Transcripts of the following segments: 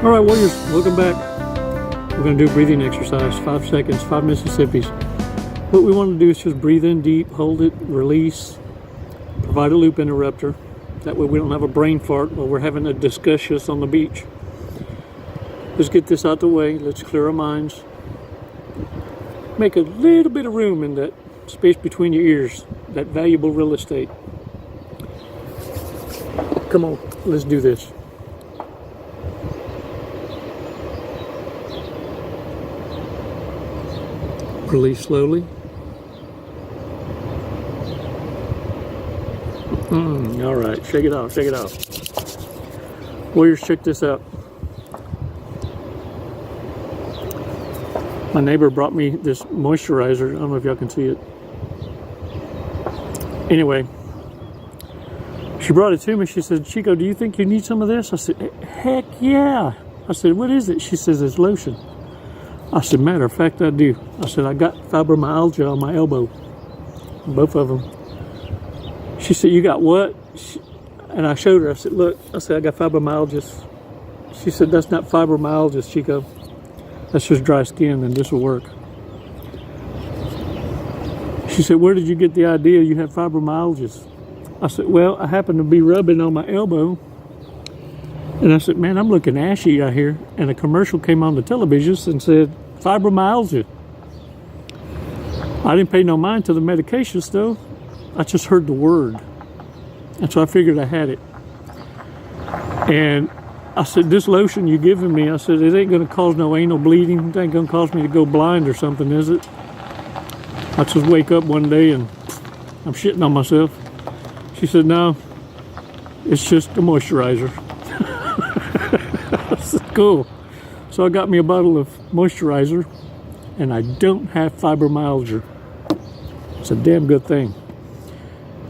All right, warriors, welcome back. We're going to do a breathing exercise, 5 seconds, 5 Mississippis. What we want to do is just breathe in deep, hold it, release, provide a loop interrupter. That way we don't have a brain fart while we're having a discussion on the beach. Let's get this out the way. Let's clear our minds. Make a little bit of room in that space between your ears, that valuable real estate. Come on, let's do this. Release slowly. All right, shake it off, shake it off. Warriors, check this out. My neighbor brought me this moisturizer. I don't know if y'all can see it. Anyway, she brought it to me. She said, "Chico, do you think you need some of this?" I said, "Heck yeah." I said, "What is it?" She says, "It's lotion." I said, "Matter of fact, I do." I said, "I got fibromyalgia on my elbow." Both of them. She said, "You got what?" And I showed her. I said, "Look," I said, "I got fibromyalgia." She said, "That's not fibromyalgia, Chico. That's just dry skin, and this will work." She said, "Where did you get the idea you had fibromyalgia?" I said, "Well, I happened to be rubbing on my elbow. And I said, man, I'm looking ashy out here." And a commercial came on the television and said, fibromyalgia. I didn't pay no mind to the medications though. I just heard the word. And so I figured I had it. And I said, "This lotion you giving me," I said, "it ain't going to cause no anal bleeding. It ain't going to cause me to go blind or something, is it?" I just wake up one day and I'm shitting on myself. She said, "No, it's just a moisturizer." I said, "Cool." So I got me a bottle of moisturizer and I don't have fibromyalgia. It's a damn good thing.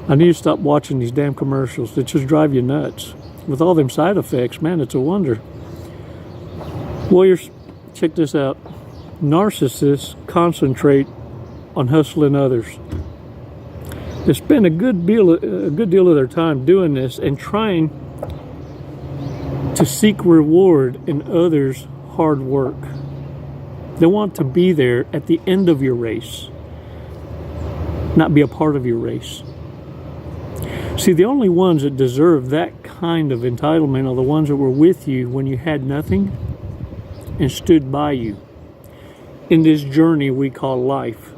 I need to stop watching these damn commercials. They just drive you nuts. With all them side effects, man, it's a wonder. Warriors, check this out. Narcissists concentrate on hustling others. They spend a good deal of their time doing this and trying to seek reward in others' hard work. They want to be there at the end of your race, not be a part of your race. See, the only ones that deserve that kind of entitlement are the ones that were with you when you had nothing and stood by you in this journey we call life.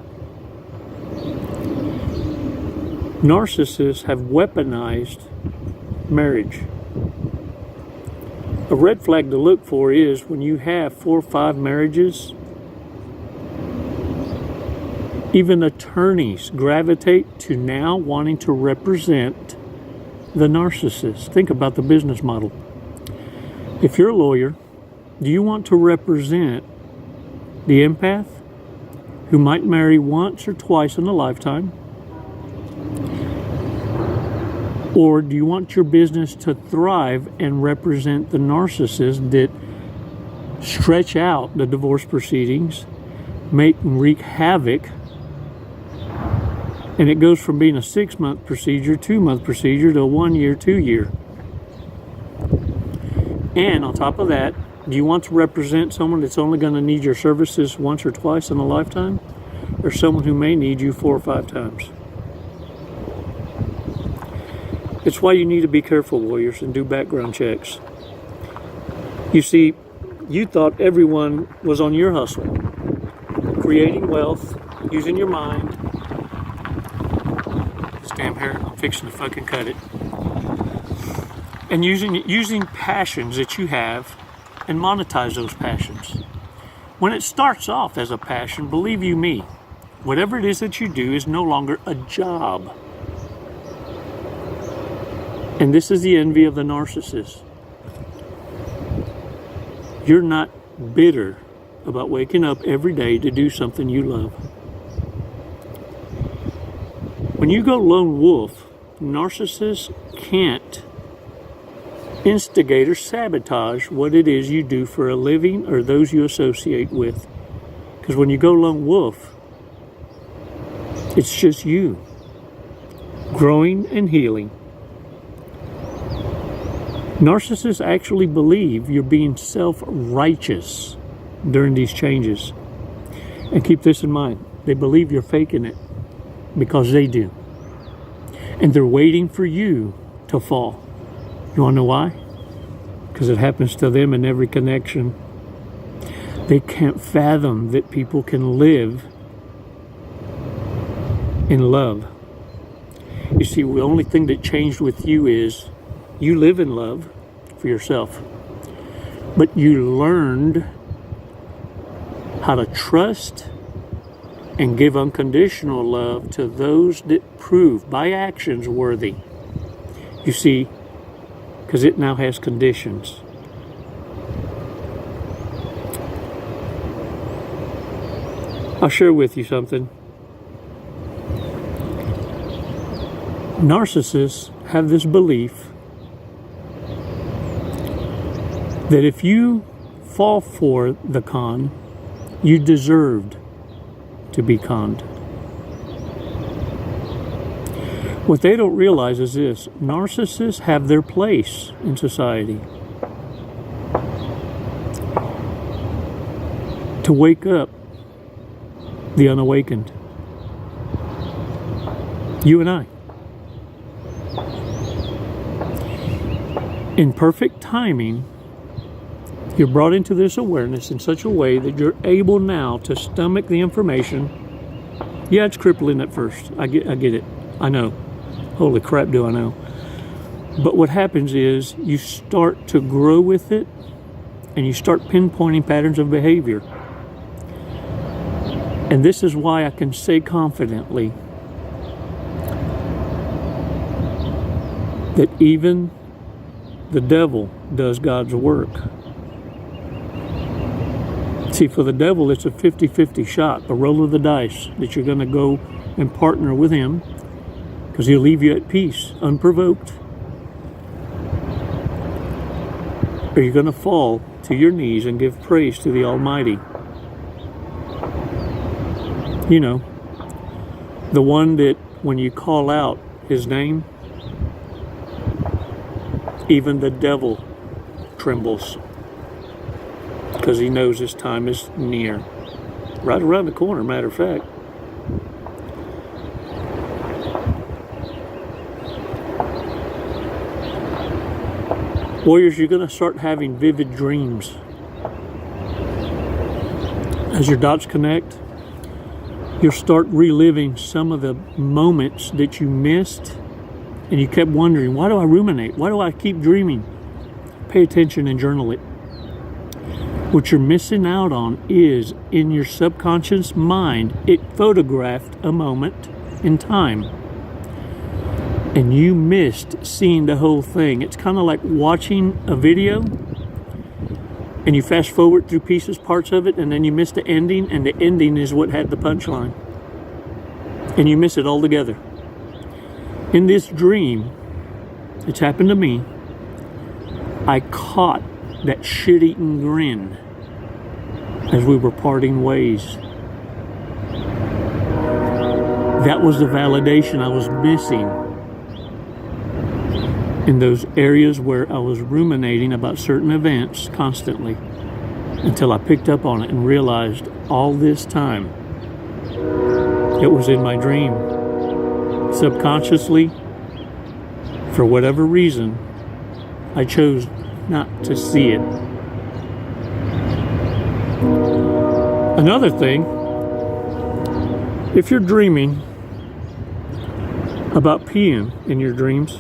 Narcissists have weaponized marriage. A red flag to look for is when you have 4 or 5 marriages, even attorneys gravitate to now wanting to represent the narcissist. Think about the business model. If you're a lawyer, do you want to represent the empath who might marry once or twice in a lifetime? Or do you want your business to thrive and represent the narcissist that stretch out the divorce proceedings, make and wreak havoc, and it goes from being a 6-month procedure, 2-month procedure to a 1-year, 2-year? And on top of that, do you want to represent someone that's only going to need your services once or twice in a lifetime, or someone who may need you 4 or 5 times? It's why you need to be careful, warriors, and do background checks. You see, you thought everyone was on your hustle, creating wealth, using your mind. This damn hair, I'm fixing to fucking cut it. And using passions that you have and monetize those passions. When it starts off as a passion, believe you me, whatever it is that you do is no longer a job. And this is the envy of the narcissist. You're not bitter about waking up every day to do something you love. When you go lone wolf, narcissists can't instigate or sabotage what it is you do for a living or those you associate with. Because when you go lone wolf, it's just you, growing and healing. Narcissists actually believe you're being self-righteous during these changes. And keep this in mind. They believe you're faking it because they do. And they're waiting for you to fall. You want to know why? Because it happens to them in every connection. They can't fathom that people can live in love. You see, the only thing that changed with you is you live in love for yourself. But you learned how to trust and give unconditional love to those that prove by actions worthy. You see, because it now has conditions. I'll share with you something. Narcissists have this belief that if you fall for the con, you deserved to be conned. What they don't realize is this: narcissists have their place in society. To wake up the unawakened. You and I. In perfect timing, you're brought into this awareness in such a way that you're able now to stomach the information. Yeah, it's crippling at first. I get it. I know. Holy crap, do I know. But what happens is you start to grow with it and you start pinpointing patterns of behavior. And this is why I can say confidently that even the devil does God's work. See, for the devil, it's a 50-50 shot, a roll of the dice that you're going to go and partner with him, because he'll leave you at peace, unprovoked. Or you're going to fall to your knees and give praise to the Almighty. You know, the one that when you call out his name, even the devil trembles, because he knows his time is near. Right around the corner, matter of fact. Warriors, you're going to start having vivid dreams. As your dots connect, you'll start reliving some of the moments that you missed and you kept wondering, why do I ruminate? Why do I keep dreaming? Pay attention and journal it. What you're missing out on is, in your subconscious mind, it photographed a moment in time. And you missed seeing the whole thing. It's kind of like watching a video and you fast forward through pieces, parts of it, and then you miss the ending, and the ending is what had the punchline. And you miss it altogether. In this dream, it's happened to me, I caught that shit-eating grin as we were parting ways. That was the validation I was missing in those areas where I was ruminating about certain events constantly, until I picked up on it and realized all this time it was in my dream. Subconsciously, for whatever reason, I chose not to see it. Another thing, if you're dreaming about peeing in your dreams,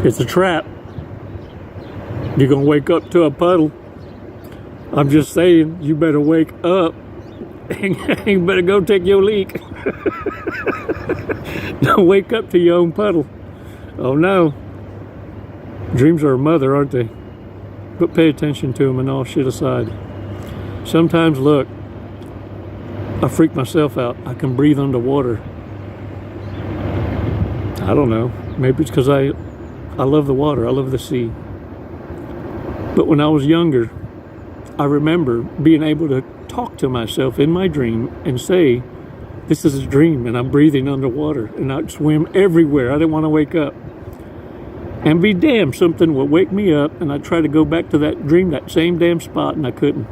it's a trap. You're going to wake up to a puddle. I'm just saying, you better wake up and you better go take your leak. Don't wake up to your own puddle. Oh no. Dreams are a mother, aren't they? But pay attention to them, and all shit aside. Sometimes, look, I freak myself out. I can breathe underwater. I don't know. Maybe it's because I love the water. I love the sea. But when I was younger, I remember being able to talk to myself in my dream and say, this is a dream and I'm breathing underwater, and I'd swim everywhere. I didn't want to wake up. And be damned, something will wake me up and I try to go back to that dream, that same damn spot, and I couldn't.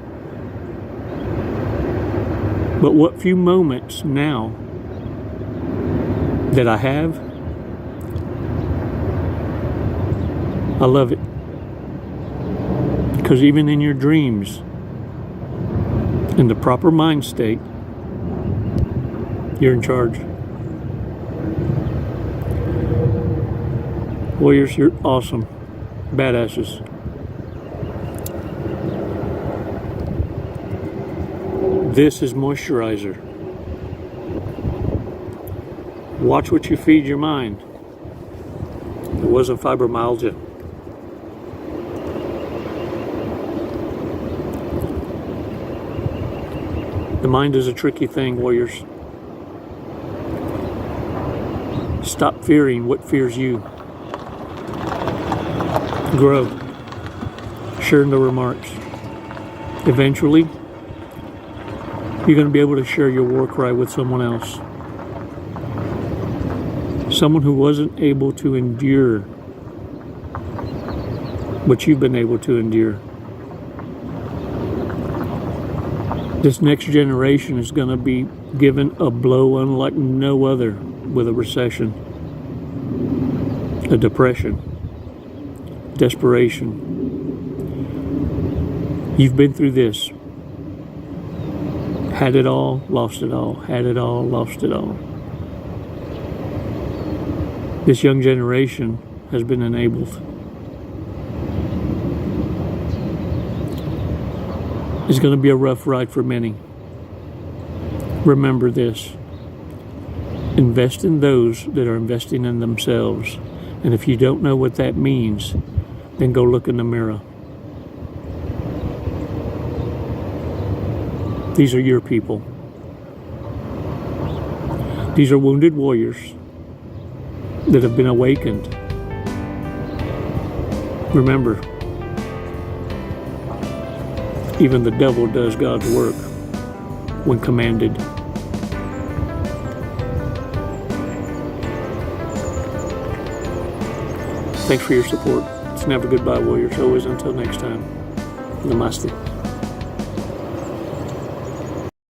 But what few moments now that I have, I love it. Because even in your dreams, in the proper mind state, you're in charge. Warriors, you're awesome. Badasses. This is moisturizer. Watch what you feed your mind. It wasn't fibromyalgia. The mind is a tricky thing, warriors. Stop fearing what fears you. Grow. Share in the remarks. Eventually, you're going to be able to share your war cry with someone else. Someone who wasn't able to endure what you've been able to endure. This next generation is going to be given a blow unlike no other with a recession, a depression, desperation. You've been through this. Had it all, lost it all. Had it all, lost it all. This young generation has been enabled. It's going to be a rough ride for many. Remember this. Invest in those that are investing in themselves. And if you don't know what that means, then go look in the mirror. These are your people. These are wounded warriors that have been awakened. Remember, even the devil does God's work when commanded. Thanks for your support. It's never goodbye, warriors. Always until next time. Namaste.